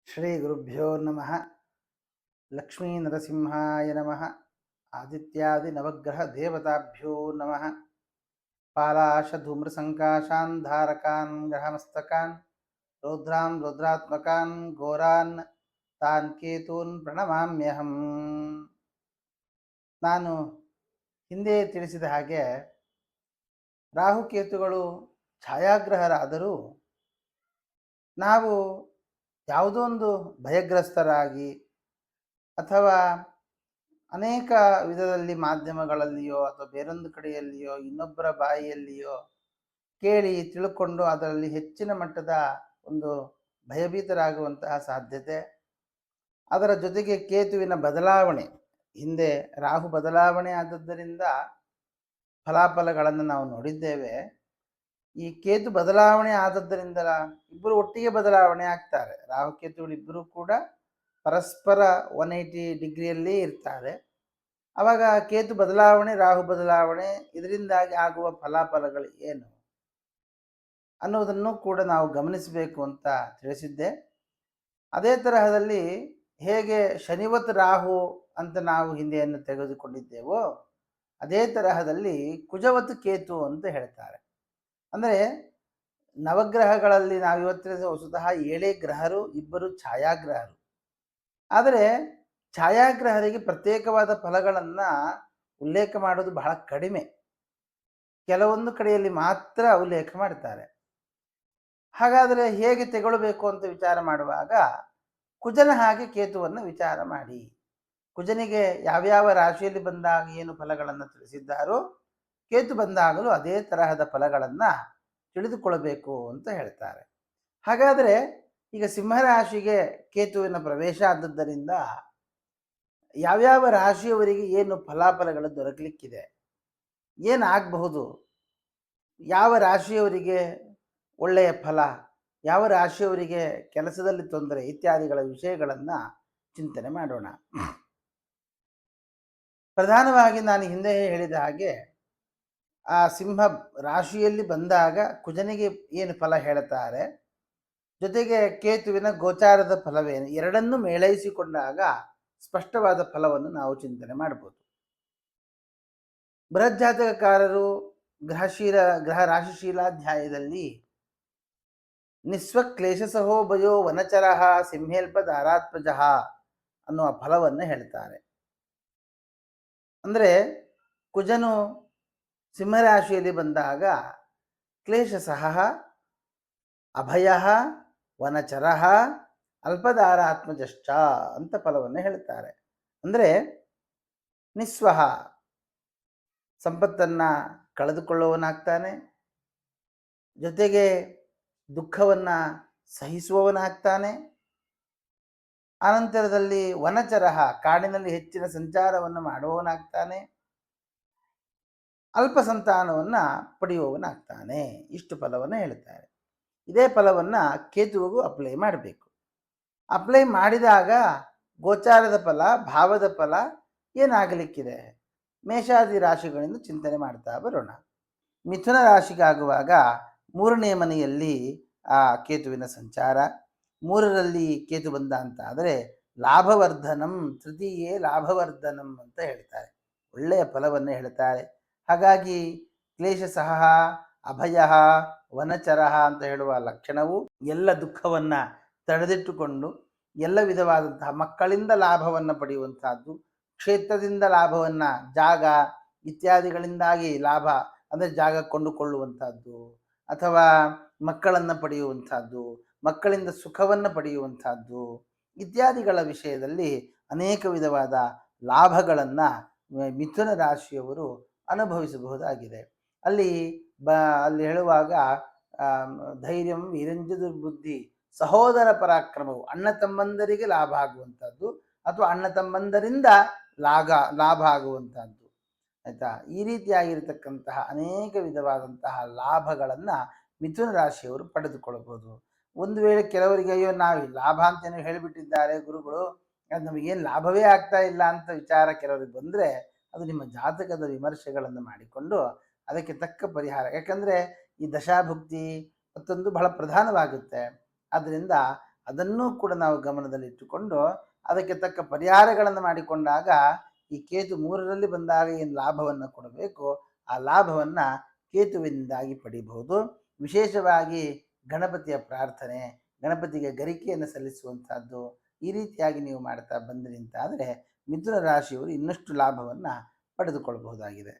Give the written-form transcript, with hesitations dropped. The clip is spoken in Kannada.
ಶ್ರೀ ಗುರುಭ್ಯೋ ನಮಃ. ಲಕ್ಷ್ಮೀ ನರಸಿಂಹಾಯ ನಮಃ. ಆದಿತ್ಯಾದಿ ನವಗ್ರಹ ದೇವತಾಭ್ಯೋ ನಮಃ. ಪಾಲಾಶ ಧೂಮ್ರ ಸಂಕಾಶಾನ್ ಧಾರಕಾನ್ ಗ್ರಹಮಸ್ತಕಾನ್ ರೌದ್ರಾನ್ ರುದ್ರಾತ್ಮಕಾನ್ ಘೋರಾನ್ ತಾನ್ ಕೇತೂನ್ ಪ್ರಣಮಾಮ್ಯಹಂ. ನಾನು ಹಿಂದೆ ತಿಳಿಸಿದ ಹಾಗೆ ರಾಹುಕೇತುಗಳು ಛಾಯಾಗ್ರಹರಾದರೂ ನಾವು ಯಾವುದೋ ಒಂದು ಭಯಗ್ರಸ್ತರಾಗಿ ಅಥವಾ ಅನೇಕ ವಿಧದಲ್ಲಿ ಮಾಧ್ಯಮಗಳಲ್ಲಿಯೋ ಅಥವಾ ಬೇರೊಂದು ಕಡೆಯಲ್ಲಿಯೋ ಇನ್ನೊಬ್ಬರ ಬಾಯಿಯಲ್ಲಿಯೋ ಕೇಳಿ ತಿಳ್ಕೊಂಡು ಅದರಲ್ಲಿ ಹೆಚ್ಚಿನ ಮಟ್ಟದ ಒಂದು ಭಯಭೀತರಾಗುವಂತಹ ಸಾಧ್ಯತೆ, ಅದರ ಜೊತೆಗೆ ಕೇತುವಿನ ಬದಲಾವಣೆ, ಹಿಂದೆ ರಾಹು ಬದಲಾವಣೆ ಆದದ್ದರಿಂದ ಫಲಾಫಲಗಳನ್ನು ನಾವು ನೋಡಿದ್ದೇವೆ. ಈ ಕೇತು ಬದಲಾವಣೆ ಆದದ್ದರಿಂದ ಇಬ್ಬರು ಒಟ್ಟಿಗೆ ಬದಲಾವಣೆ ಆಗ್ತಾರೆ. ರಾಹು ಕೇತುಗಳು ಇಬ್ಬರು ಕೂಡ ಪರಸ್ಪರ 180 ಡಿಗ್ರಿಯಲ್ಲೇ ಇರ್ತಾರೆ. ಆವಾಗ ಕೇತು ಬದಲಾವಣೆ, ರಾಹು ಬದಲಾವಣೆ, ಇದರಿಂದಾಗಿ ಆಗುವ ಫಲಾಫಲಗಳು ಏನು ಅನ್ನೋದನ್ನು ಕೂಡ ನಾವು ಗಮನಿಸಬೇಕು ಅಂತ ತಿಳಿಸಿದ್ದೆ. ಅದೇ ತರಹದಲ್ಲಿ ಹೇಗೆ ಶನಿವತ್ ರಾಹು ಅಂತ ನಾವು ಹಿಂದೆಯನ್ನು ತೆಗೆದುಕೊಂಡಿದ್ದೇವೋ ಅದೇ ತರಹದಲ್ಲಿ ಕುಜವತ್ ಕೇತು ಅಂತ ಹೇಳ್ತಾರೆ. ಅಂದರೆ ನವಗ್ರಹಗಳಲ್ಲಿ ನಾವು ಇವತ್ತಿನ ವಸ್ತುತಃ 7 ಗ್ರಹರು, ಇಬ್ಬರು ಛಾಯಾಗ್ರಹರು. ಆದರೆ ಛಾಯಾಗ್ರಹರಿಗೆ ಪ್ರತ್ಯೇಕವಾದ ಫಲಗಳನ್ನು ಉಲ್ಲೇಖ ಮಾಡೋದು ಬಹಳ ಕಡಿಮೆ. ಕೆಲವೊಂದು ಕಡೆಯಲ್ಲಿ ಮಾತ್ರ ಉಲ್ಲೇಖ ಮಾಡ್ತಾರೆ. ಹಾಗಾದರೆ ಹೇಗೆ ತೆಗೊಳ್ಬೇಕು ಅಂತ ವಿಚಾರ ಮಾಡುವಾಗ ಕುಜನ ಹಾಗೆ ಕೇತುವನ್ನು ವಿಚಾರ ಮಾಡಿ. ಕುಜನಿಗೆ ಯಾವ್ಯಾವ ರಾಶಿಯಲ್ಲಿ ಬಂದಾಗ ಏನು ಫಲಗಳನ್ನು ತಿಳಿಸಿದ್ದಾರೋ ಕೇತು ಬಂದಾಗಲೂ ಅದೇ ತರಹದ ಫಲಗಳನ್ನು ತಿಳಿದುಕೊಳ್ಳಬೇಕು ಅಂತ ಹೇಳ್ತಾರೆ. ಹಾಗಾದರೆ ಈಗ ಸಿಂಹರಾಶಿಗೆ ಕೇತುವಿನ ಪ್ರವೇಶ ಆದದ್ದರಿಂದ ಯಾವ್ಯಾವ ರಾಶಿಯವರಿಗೆ ಏನು ಫಲಾಫಲಗಳು ದೊರಕಲಿಕ್ಕಿದೆ, ಏನಾಗಬಹುದು, ಯಾವ ರಾಶಿಯವರಿಗೆ ಒಳ್ಳೆಯ ಫಲ, ಯಾವ ರಾಶಿಯವರಿಗೆ ಕೆಲಸದಲ್ಲಿ ತೊಂದರೆ ಇತ್ಯಾದಿಗಳ ವಿಷಯಗಳನ್ನು ಚಿಂತನೆ ಮಾಡೋಣ. ಪ್ರಧಾನವಾಗಿ ನಾನು ಹಿಂದೆ ಹೇಳಿದ ಹಾಗೆ ಆ ಸಿಂಹ ರಾಶಿಯಲ್ಲಿ ಬಂದಾಗ ಕುಜನಿಗೆ ಏನು ಫಲ ಹೇಳ್ತಾರೆ, ಜೊತೆಗೆ ಕೇತುವಿನ ಗೋಚಾರದ ಫಲವೇನು, ಎರಡನ್ನೂ ಮೇಳೈಸಿಕೊಂಡಾಗ ಸ್ಪಷ್ಟವಾದ ಫಲವನ್ನು ನಾವು ಚಿಂತನೆ ಮಾಡ್ಬೋದು. ಬೃಹಜ್ಜಾತಕಕಾರರು ಗ್ರಹ ರಾಶಿಶೀಲಾಧ್ಯಾಯದಲ್ಲಿ ನಿಸ್ವಕ್ಲೇಶಸಹೋ ಭಯೋ ವನಚರಃ ಸಿಂಹೇಲ್ಪದಾರಾತ್ಮಜಃ ಅನ್ನುವ ಫಲವನ್ನು ಹೇಳ್ತಾರೆ. ಅಂದರೆ ಕುಜನು ಸಿಂಹರಾಶಿಯಲ್ಲಿ ಬಂದಾಗ ಕ್ಲೇಶಸಹ, ಅಭಯ, ವನಚರ, ಅಲ್ಪದಾರಾತ್ಮಜಶ್ಚ ಅಂತ ಫಲವನ್ನು ಹೇಳ್ತಾರೆ. ಅಂದರೆ ನಿಸ್ವಹ, ಸಂಪತ್ತನ್ನು ಕಳೆದುಕೊಳ್ಳುವವನಾಗ್ತಾನೆ, ಜೊತೆಗೆ ದುಃಖವನ್ನು ಸಹಿಸುವವನಾಗ್ತಾನೆ. ಆನಂತರದಲ್ಲಿ ವನಚರ, ಕಾಡಿನಲ್ಲಿ ಹೆಚ್ಚಿನ ಸಂಚಾರವನ್ನು ಮಾಡುವವನಾಗ್ತಾನೆ, ಅಲ್ಪ ಸಂತಾನವನ್ನು ಪಡೆಯುವವನಾಗ್ತಾನೆ. ಇಷ್ಟು ಫಲವನ್ನು ಹೇಳ್ತಾರೆ. ಇದೇ ಫಲವನ್ನು ಕೇತುವಿಗೂ ಅಪ್ಲೈ ಮಾಡಬೇಕು. ಅಪ್ಲೈ ಮಾಡಿದಾಗ ಗೋಚಾರದ ಫಲ, ಭಾವದ ಫಲ ಏನಾಗಲಿಕ್ಕಿದೆ, ಮೇಷಾದಿ ರಾಶಿಗಳಿಂದ ಚಿಂತನೆ ಮಾಡ್ತಾ ಬರೋಣ. ಮಿಥುನ ರಾಶಿಗಾಗುವಾಗ 3ನೇ ಮನೆಯಲ್ಲಿ ಆ ಕೇತುವಿನ ಸಂಚಾರ. 3ರಲ್ಲಿ ಕೇತು ಬಂದ ಅಂತ ಆದರೆ ಲಾಭವರ್ಧನಂ, ತೃತೀಯೇ ಲಾಭವರ್ಧನಂ ಅಂತ ಹೇಳ್ತಾರೆ. ಒಳ್ಳೆಯ ಫಲವನ್ನು ಹೇಳ್ತಾರೆ. ಹಾಗಾಗಿ ಕ್ಲೇಶಸಹ, ಅಭಯ, ವನಚರ ಅಂತ ಹೇಳುವ ಲಕ್ಷಣವು ಎಲ್ಲ ದುಃಖವನ್ನು ತಡೆದಿಟ್ಟುಕೊಂಡು ಎಲ್ಲ ವಿಧವಾದಂತಹ ಮಕ್ಕಳಿಂದ ಲಾಭವನ್ನು ಪಡೆಯುವಂತಹದ್ದು, ಕ್ಷೇತ್ರದಿಂದ ಲಾಭವನ್ನು, ಜಾಗ ಇತ್ಯಾದಿಗಳಿಂದಾಗಿ ಲಾಭ ಅಂದರೆ ಜಾಗ ಕೊಂಡುಕೊಳ್ಳುವಂಥದ್ದು, ಅಥವಾ ಮಕ್ಕಳನ್ನು ಪಡೆಯುವಂಥದ್ದು, ಮಕ್ಕಳಿಂದ ಸುಖವನ್ನು ಪಡೆಯುವಂಥದ್ದು ಇತ್ಯಾದಿಗಳ ವಿಷಯದಲ್ಲಿ ಅನೇಕ ವಿಧವಾದ ಲಾಭಗಳನ್ನು ಮಿಥುನ ರಾಶಿಯವರು ಅನುಭವಿಸಬಹುದಾಗಿದೆ. ಅಲ್ಲಿ ಹೇಳುವಾಗ ಧೈರ್ಯಂ ವೀರಂಜ ದುರ್ಬುದ್ಧಿ ಸಹೋದರ ಪರಾಕ್ರಮವು, ಅಣ್ಣ ತಮ್ಮಂದರಿಗೆ ಲಾಭ ಆಗುವಂಥದ್ದು ಅಥವಾ ಅಣ್ಣ ತಮ್ಮಂದರಿಂದ ಲಾಭ ಆಗುವಂಥದ್ದು. ಆಯಿತಾ? ಈ ರೀತಿಯಾಗಿರ್ತಕ್ಕಂತಹ ಅನೇಕ ವಿಧವಾದಂತಹ ಲಾಭಗಳನ್ನು ಮಿಥುನ ರಾಶಿಯವರು ಪಡೆದುಕೊಳ್ಳಬಹುದು. ಒಂದು ವೇಳೆ ಕೆಲವರಿಗೆ ಅಯ್ಯೋ ನಾವು ಲಾಭ ಅಂತೇನೋ ಹೇಳಿಬಿಟ್ಟಿದ್ದಾರೆ ಗುರುಗಳು, ನಮಗೇನು ಲಾಭವೇ ಆಗ್ತಾ ಇಲ್ಲ ಅಂತ ವಿಚಾರ ಕೆಲವರಿಗೆ ಬಂದರೆ ಅದು ನಿಮ್ಮ ಜಾತಕದ ವಿಮರ್ಶೆಗಳನ್ನು ಮಾಡಿಕೊಂಡು ಅದಕ್ಕೆ ತಕ್ಕ ಪರಿಹಾರ. ಯಾಕಂದರೆ ಈ ದಶಾಭುಕ್ತಿ ಮತ್ತೊಂದು ಬಹಳ ಪ್ರಧಾನವಾಗುತ್ತೆ. ಆದ್ದರಿಂದ ಅದನ್ನೂ ಕೂಡ ನಾವು ಗಮನದಲ್ಲಿಟ್ಟುಕೊಂಡು ಅದಕ್ಕೆ ತಕ್ಕ ಪರಿಹಾರಗಳನ್ನು ಮಾಡಿಕೊಂಡಾಗ ಈ ಕೇತು 3ರಲ್ಲಿ ಬಂದಾಗ ಏನು ಲಾಭವನ್ನು ಕೊಡಬೇಕು ಆ ಲಾಭವನ್ನು ಕೇತುವಿನಿಂದಾಗಿ ಪಡಿಬಹುದು. ವಿಶೇಷವಾಗಿ ಗಣಪತಿಯ ಪ್ರಾರ್ಥನೆ, ಗಣಪತಿಗೆ ಗರಿಕೆಯನ್ನು ಸಲ್ಲಿಸುವಂಥದ್ದು, ಈ ರೀತಿಯಾಗಿ ನೀವು ಮಾಡ್ತಾ ಬಂದ್ರಿ ಅಂತಾದರೆ ಮಿಥುನ ರಾಶಿಯವರು ಇನ್ನಷ್ಟು ಲಾಭವನ್ನು ಪಡೆದುಕೊಳ್ಳಬಹುದಾಗಿದೆ.